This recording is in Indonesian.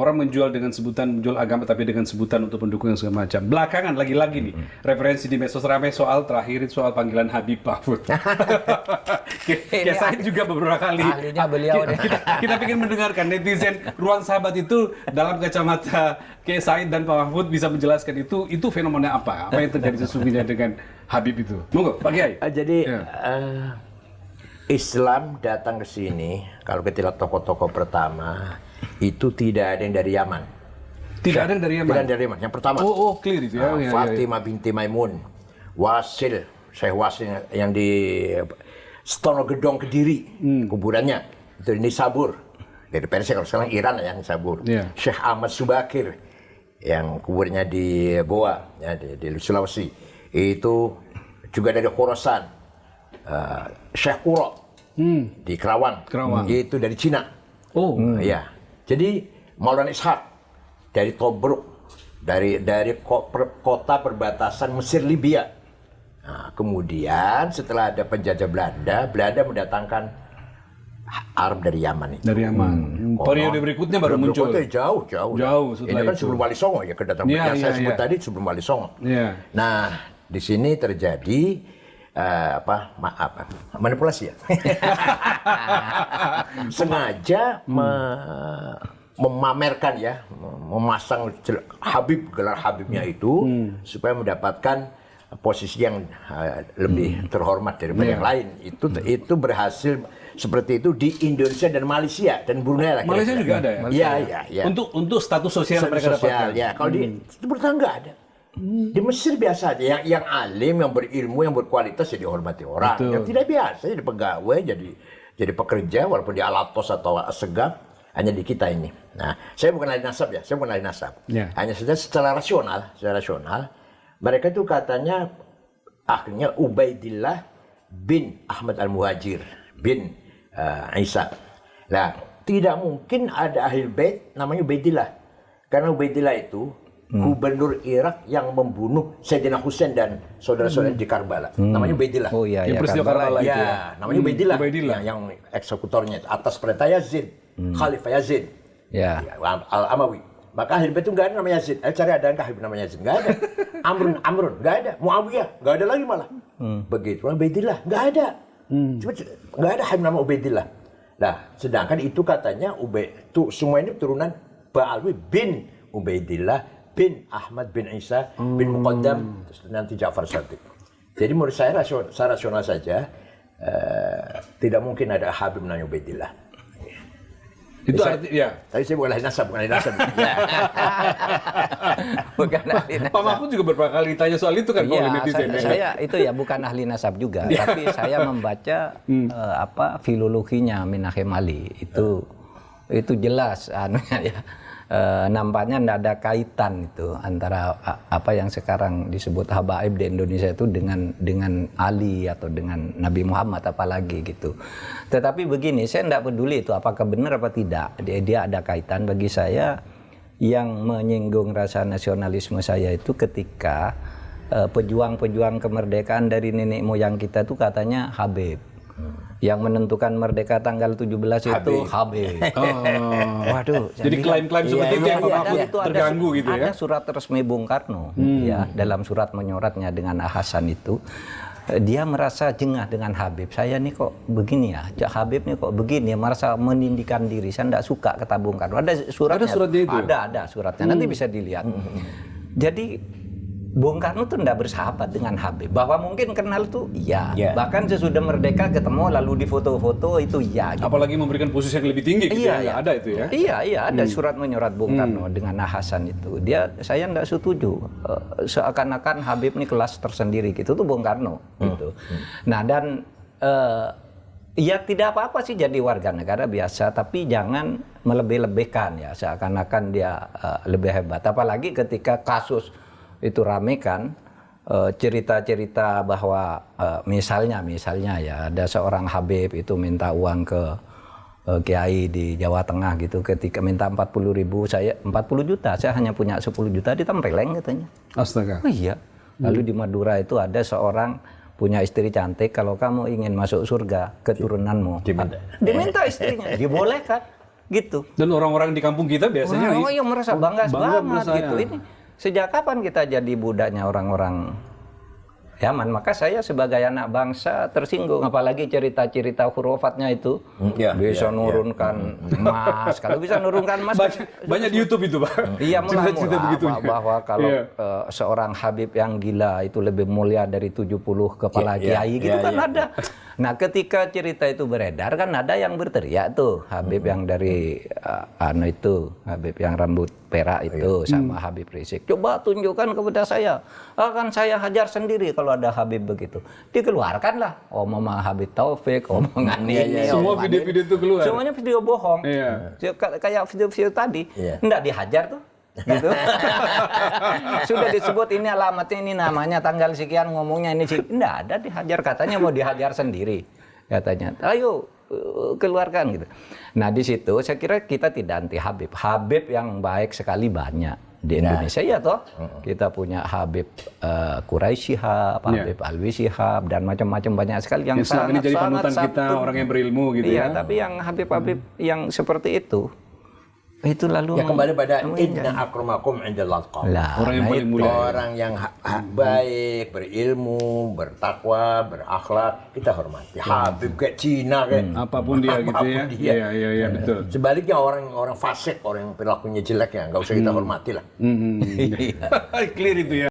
orang menjual dengan sebutan menjual agama tapi dengan sebutan untuk pendukung yang segala macam. Belakangan lagi-lagi nih referensi di medsos ramai soal terakhir soal panggilan Habib Mahfud. Kiai Said juga beberapa kali. Ahlinya beliau nih. Kita ingin mendengarkan netizen Ruang Sahabat itu dalam kacamata Kiai Said dan Pak Mahfud bisa menjelaskan itu fenomena apa? Apa yang terjadi sesungguhnya dengan Habib itu? Monggo, Pak Kiai. Jadi Islam datang ke sini, kalau kita lihat tokoh-tokoh pertama, itu tidak ada yang dari Yaman. Tidak ada yang dari Yaman? Tidak ada dari Yaman. Yang pertama, clear itu ya. Fatimah binti Maimun, Wasil, Syekh Wasil yang di Stonogedong Kediri, kuburannya. Itu di Nisabur. Dari Persia, kalau sekarang Iran ya, Nisabur. Syekh Ahmad Subakir, yang kuburnya di Goa, ya, di Sulawesi. Itu juga dari Khorasan. Syekh Kuro di Kerawang. Itu dari Cina. Ya. Jadi Maulana Ishaq dari Tobruk, dari kota perbatasan Mesir Libya. Nah, kemudian setelah ada penjajah Belanda mendatangkan Arab dari Yaman itu. Dari Yaman. Periode berikutnya baru muncul. Jauh. Ini kan sebelum Wali Songo ya, kedatangan yang saya sebut tadi sebelum Wali Songo. Nah, di sini terjadi manipulasi ya. Sengaja memamerkan ya, memasang gelar Habibnya itu supaya mendapatkan posisi yang lebih terhormat daripada yang lain. Itu berhasil seperti itu di Indonesia dan Malaysia dan Brunei lah. Malaysia juga ada ya? Iya. Untuk status sosial mereka dapatkan. Ya, kalau di Timur Tengah nggak ada. Di Mesir biasa aja, yang alim, yang berilmu, yang berkualitas ya dihormati orang. Yang tidak biasa jadi pegawai, jadi pekerja walaupun di Alatos atau Segaf, hanya di kita ini. Nah, saya bukan ahli nasab ya, hanya saja secara rasional, mereka itu katanya akhirnya Ubaidillah bin Ahmad Al-Muhajir bin Isa. Nah, tidak mungkin ada ahli bait namanya Ubaidillah, karena Ubaidillah itu gubernur Irak yang membunuh Sayyidina Husain dan saudara-saudara di Karbala. Namanya Ubaidillah. Oh iya, yang peristiwa Karbala itu. Ya, namanya Ubaidillah. Yang eksekutornya atas perintah Yazid, Khalifah Yazid. Al-Amawi. Maka Ahlul Bait itu nggak ada namanya Yazid. Cari ada nggak Habib namanya Yazid? Nggak ada. Amrun nggak ada. Muawiyah nggak ada lagi malah. Begitu. Ubaidillah nggak ada. Cuma nggak ada Habib nama Ubaidillah. Nah, sedangkan itu katanya semua ini turunan Ba'alwi bin Ubaidillah bin Ahmad bin Isa bin Muqaddam, nanti Ja'far Shadiq. Jadi menurut saya rasional saja, tidak mungkin ada Habib namanya Ubaidillah. Itu artinya, tadi saya bukan ahli nasab. Pak Mahfud juga beberapa kali ditanya soal itu kan oleh netizen. Saya itu ya bukan ahli nasab juga, tapi saya membaca filologinya Minahim Ali itu jelas ya. Nampaknya tidak ada kaitan itu antara apa yang sekarang disebut habaib di Indonesia itu dengan Ali atau dengan Nabi Muhammad apalagi gitu. Tetapi begini, saya tidak peduli itu apakah benar apa tidak. Dia ada kaitan. Bagi saya yang menyinggung rasa nasionalisme saya itu ketika pejuang-pejuang kemerdekaan dari nenek moyang kita itu katanya Habib. Yang menentukan merdeka tanggal 17 itu Habib. Waduh. Jadi klaim-klaim seperti itu yang terganggu gitu ya. Ada surat resmi Bung Karno ya, dalam surat menyoratnya dengan Hasan itu dia merasa jengah dengan Habib. Saya nih kok begini ya, Habib nih kok begini, merasa menindihkan diri. Saya tidak suka kata Bung Karno. Ada suratnya. Ada suratnya itu. Ada suratnya. Nanti bisa dilihat. Jadi Bung Karno tuh tidak bersahabat dengan Habib. Bahwa mungkin kenal tuh iya. Bahkan sesudah merdeka ketemu lalu di foto-foto itu iya. Gitu. Apalagi memberikan posisi yang lebih tinggi gitu ya. Ada itu ya. Iya, ada surat menyorat Bung Karno dengan Hasan itu. Saya tidak setuju. Seakan-akan Habib ini kelas tersendiri gitu tuh Bung Karno gitu. Nah dan ya tidak apa-apa sih jadi warga negara biasa, tapi jangan melebih-lebihkan ya. Seakan-akan dia lebih hebat. Apalagi ketika kasus itu rame kan, cerita-cerita bahwa misalnya ya ada seorang Habib itu minta uang ke kiai di Jawa Tengah gitu, ketika minta 40 juta, saya hanya punya 10 juta, ditempeleng katanya. Astaga. Oh iya. Lalu di Madura itu ada seorang punya istri cantik, kalau kamu ingin masuk surga keturunanmu diminta istrinya, dibolehkan. gitu. Dan orang-orang di kampung kita biasanya Oh iya merasa bangga banget merasa, gitu. ya. Ini sejak kapan kita jadi budaknya orang-orang Yaman? Maka saya sebagai anak bangsa tersinggung, apalagi cerita-cerita hurufatnya itu bisa nurunkan emas. Kalau bisa nurunkan emas, banyak di YouTube itu, Pak. iya Cerita-cerita begitu. bahwa kalau seorang Habib yang gila itu lebih mulia dari 70 kepala kiai gitu kan ada. Nah, ketika cerita itu beredar kan ada yang berteriak tuh, Habib yang dari Habib yang rambut perak itu sama Habib Rizik. Coba tunjukkan kepada saya. Akan saya hajar sendiri kalau ada Habib begitu. Dikeluarkanlah omongan Habib Taufik, omongan ini. Semua omongan video-video itu keluar. Semuanya video bohong. Iya. Kayak video-video tadi. Enggak dihajar tuh. Gitu. Sudah disebut ini alamatnya, ini namanya, tanggal sekian, ngomongnya ini sih. Enggak ada dihajar, katanya mau dihajar sendiri. Katanya, ayo keluarkan gitu. Nah, di situ saya kira kita tidak anti Habib. Habib yang baik sekali banyak di Indonesia ya toh. Kita punya Habib Quraisy Shihab, Habib Alwi Shihab dan macam-macam banyak sekali yang selama ini jadi panutan kita, orang yang berilmu gitu ya. Iya, tapi yang Habib-Habib yang seperti itu lalu ya kembali pada inna akramakum indallahi atqakum. Orang yang paling mulia. Orang yang baik, berilmu, bertakwa, berakhlak, kita hormati. Habib kayak Cina kayak apapun dia gitu ya. Iya, betul. Sebaliknya orang fasik, orang yang perilakunya jelek ya nggak usah kita hormati lah. Clear itu ya.